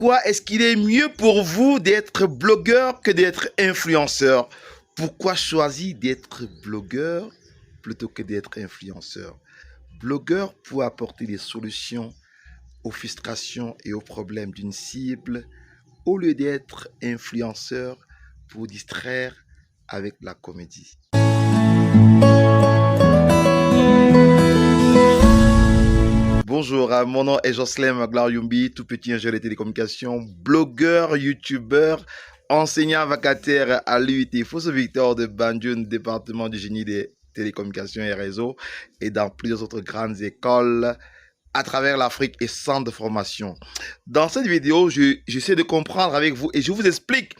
Pourquoi est-ce qu'il est mieux pour vous d'être blogueur que d'être influenceur? Pourquoi choisir d'être blogueur plutôt que d'être influenceur? Blogueur pour apporter des solutions aux frustrations et aux problèmes d'une cible au lieu d'être influenceur pour distraire avec la comédie. Bonjour, mon nom est Jocelyn Maglar-Yumbi, tout petit ingénieur de télécommunications, blogueur, youtubeur, enseignant vacataire à l'UIT Fosso Victor de Banjul, département du génie des télécommunications et réseaux, et dans plusieurs autres grandes écoles à travers l'Afrique et centres de formation. Dans cette vidéo, j'essaie de comprendre avec vous et je vous explique,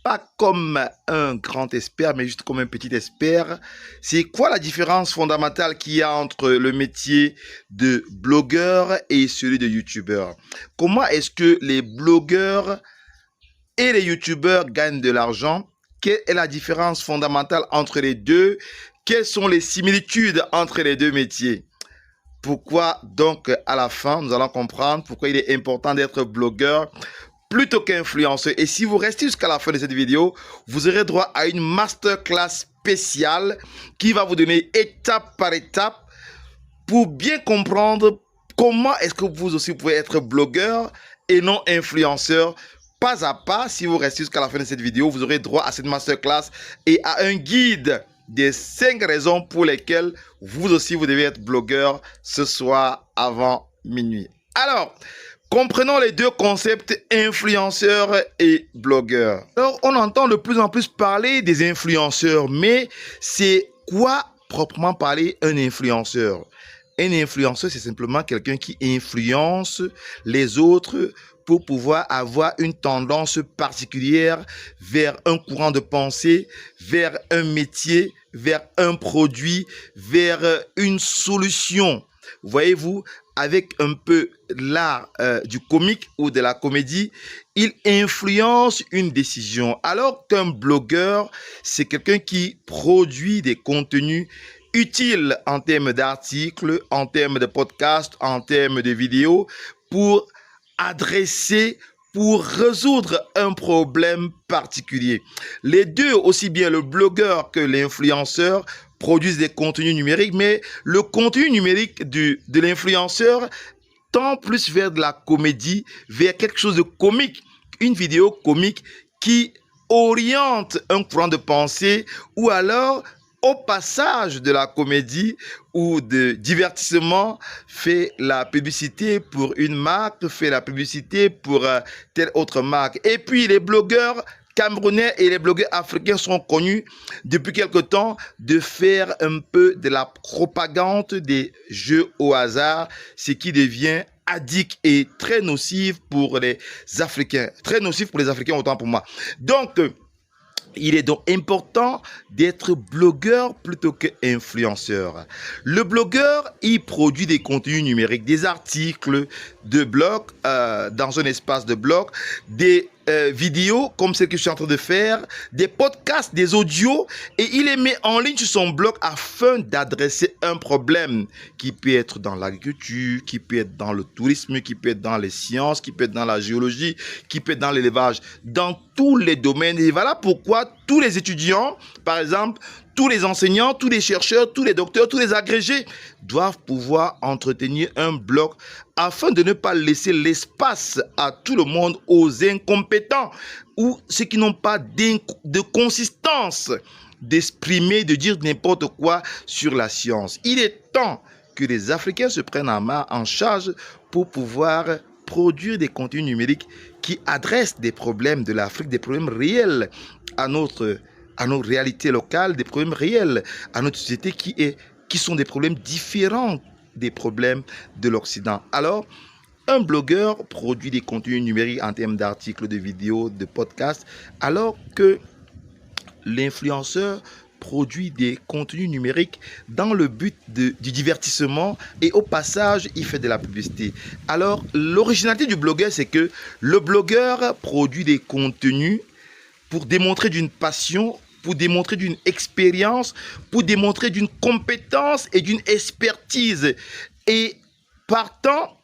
pas comme un grand expert, mais juste comme un petit expert, c'est quoi la différence fondamentale qu'il y a entre le métier de blogueur et celui de youtubeur. Comment est-ce que les blogueurs et les youtubeurs gagnent de l'argent? Quelle est la différence fondamentale entre les deux? Quelles sont les similitudes entre les deux métiers? Pourquoi donc à la fin, nous allons comprendre pourquoi il est important d'être blogueur plutôt qu'influenceur. Et si vous restez jusqu'à la fin de cette vidéo, vous aurez droit à une masterclass spéciale qui va vous donner étape par étape pour bien comprendre comment est-ce que vous aussi pouvez être blogueur et non influenceur. Pas à pas, si vous restez jusqu'à la fin de cette vidéo, vous aurez droit à cette masterclass et à un guide des 5 raisons pour lesquelles vous aussi vous devez être blogueur ce soir avant minuit. Alors, comprenons les deux concepts, influenceur et blogueur. Alors, on entend de plus en plus parler des influenceurs, mais c'est quoi proprement parler un influenceur? Un influenceur, c'est simplement quelqu'un qui influence les autres pour pouvoir avoir une tendance particulière vers un courant de pensée, vers un métier, vers un produit, vers une solution. Voyez-vous, avec un peu l'art du comique ou de la comédie, il influence une décision. Alors qu'un blogueur, c'est quelqu'un qui produit des contenus utiles en termes d'articles, en termes de podcasts, en termes de vidéos, pour adresser, pour résoudre un problème particulier. Les deux, aussi bien le blogueur que l'influenceur, produisent des contenus numériques, mais le contenu numérique de l'influenceur tend plus vers de la comédie, vers quelque chose de comique, une vidéo comique qui oriente un courant de pensée ou alors au passage de la comédie ou de divertissement, fait la publicité pour une marque, fait la publicité pour telle autre marque. Et puis les blogueurs camerounais et les blogueurs africains sont connus depuis quelque temps de faire un peu de la propagande des jeux au hasard, ce qui devient addict et très nocif pour les Africains. Très nocif pour les Africains, autant pour moi. Donc, il est donc important d'être blogueur plutôt qu'influenceur. Le blogueur, il produit des contenus numériques, des articles de blog, dans un espace de blog, des vidéos comme celle que je suis en train de faire, des podcasts, des audios, et il les met en ligne sur son blog afin d'adresser un problème qui peut être dans l'agriculture, qui peut être dans le tourisme, qui peut être dans les sciences, qui peut être dans la géologie, qui peut être dans l'élevage, dans tous les domaines. Et voilà pourquoi tous les étudiants, par exemple, tous les enseignants, tous les chercheurs, tous les docteurs, tous les agrégés doivent pouvoir entretenir un blog afin de ne pas laisser l'espace à tout le monde, aux incompétents ou ceux qui n'ont pas de consistance d'exprimer, de dire n'importe quoi sur la science. Il est temps que les Africains se prennent en charge pour pouvoir produire des contenus numériques qui adressent des problèmes de l'Afrique, des problèmes réels à nos réalités locales, des problèmes réels à notre société qui sont des problèmes différents des problèmes de l'Occident. Alors, un blogueur produit des contenus numériques en termes d'articles, de vidéos, de podcasts, alors que l'influenceur produit des contenus numériques dans le but du divertissement et au passage, il fait de la publicité. Alors, l'originalité du blogueur, c'est que le blogueur produit des contenus pour démontrer d'une passion, pour démontrer d'une expérience, pour démontrer d'une compétence et d'une expertise. Et partant,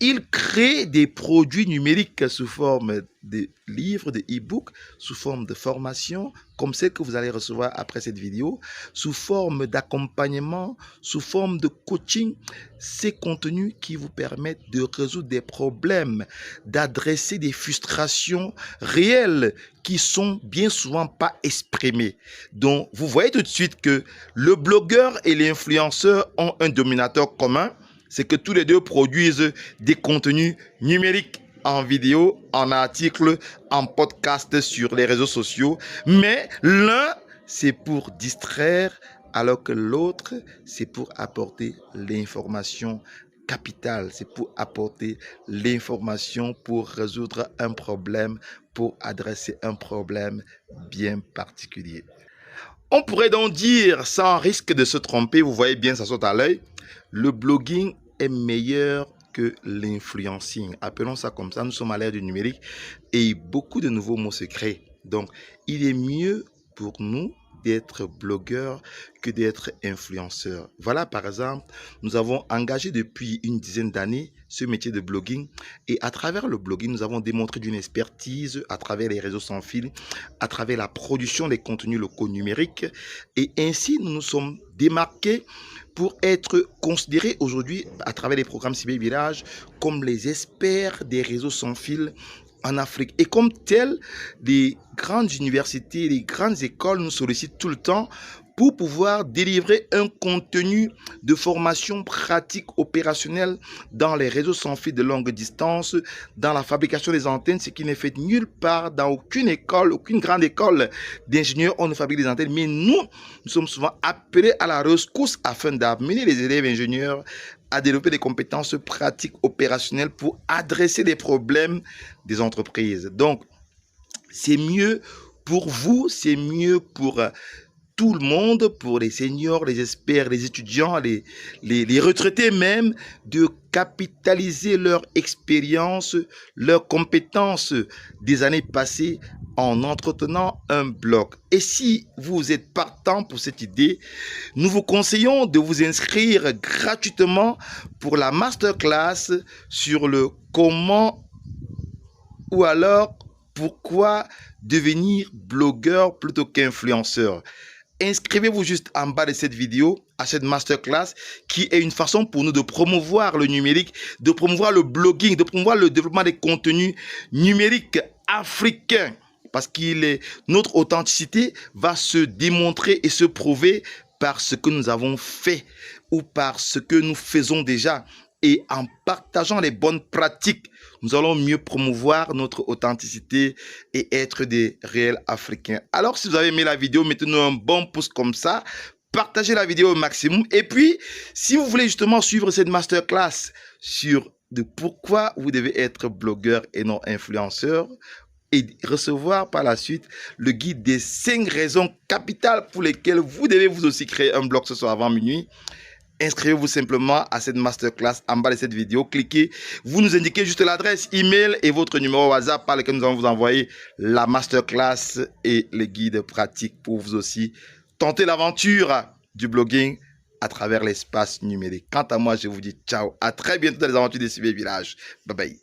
il crée des produits numériques sous forme de livres, de e-books, sous forme de formation, comme celle que vous allez recevoir après cette vidéo, sous forme d'accompagnement, sous forme de coaching. Ces contenus qui vous permettent de résoudre des problèmes, d'adresser des frustrations réelles qui sont bien souvent pas exprimées. Donc, vous voyez tout de suite que le blogueur et l'influenceur ont un dominateur commun, c'est que tous les deux produisent des contenus numériques en vidéo, en article, en podcast sur les réseaux sociaux. Mais l'un, c'est pour distraire, alors que l'autre, c'est pour apporter l'information capitale. C'est pour apporter l'information pour résoudre un problème, pour adresser un problème bien particulier. On pourrait donc dire, sans risque de se tromper, vous voyez bien, ça saute à l'œil, le blogging est meilleur que l'influencing. Appelons ça comme ça, nous sommes à l'ère du numérique et beaucoup de nouveaux mots se créent. Donc, il est mieux pour nous d'être blogueur que d'être influenceur. Voilà, par exemple, nous avons engagé depuis une dizaine d'années ce métier de blogging et à travers le blogging, nous avons démontré d'une expertise à travers les réseaux sans fil, à travers la production des contenus locaux numériques et ainsi nous nous sommes démarqués pour être considérés aujourd'hui à travers les programmes Cybervillage comme les experts des réseaux sans fil en Afrique. Et comme tel, les grandes universités, les grandes écoles nous sollicitent tout le temps pour pouvoir délivrer un contenu de formation pratique opérationnelle dans les réseaux sans fil de longue distance, dans la fabrication des antennes, ce qui n'est fait nulle part dans aucune école, aucune grande école d'ingénieurs, on ne fabrique des antennes. Mais nous sommes souvent appelés à la rescousse afin d'amener les élèves ingénieurs à développer des compétences pratiques opérationnelles pour adresser les problèmes des entreprises. Donc, c'est mieux pour vous, c'est mieux pour tout le monde, pour les seniors, les experts, les étudiants, les retraités même, de capitaliser leur expérience, leurs compétences des années passées en entretenant un blog. Et si vous êtes partant pour cette idée, nous vous conseillons de vous inscrire gratuitement pour la masterclass sur le comment ou alors pourquoi devenir blogueur plutôt qu'influenceur. Inscrivez-vous juste en bas de cette vidéo à cette masterclass qui est une façon pour nous de promouvoir le numérique, de promouvoir le blogging, de promouvoir le développement des contenus numériques africains. Parce notre authenticité va se démontrer et se prouver par ce que nous avons fait ou par ce que nous faisons déjà. Et en partageant les bonnes pratiques, nous allons mieux promouvoir notre authenticité et être des réels Africains. Alors, si vous avez aimé la vidéo, mettez-nous un bon pouce comme ça. Partagez la vidéo au maximum. Et puis, si vous voulez justement suivre cette masterclass sur pourquoi vous devez être blogueur et non influenceur, et recevoir par la suite le guide des 5 raisons capitales pour lesquelles vous devez vous aussi créer un blog ce soir avant minuit. Inscrivez-vous simplement à cette masterclass en bas de cette vidéo. Cliquez, vous nous indiquez juste l'adresse email et votre numéro WhatsApp par lequel nous allons vous envoyer la masterclass et les guides pratiques pour vous aussi tenter l'aventure du blogging à travers l'espace numérique. Quant à moi, je vous dis ciao, à très bientôt dans les aventures des Cybervillage. Bye bye.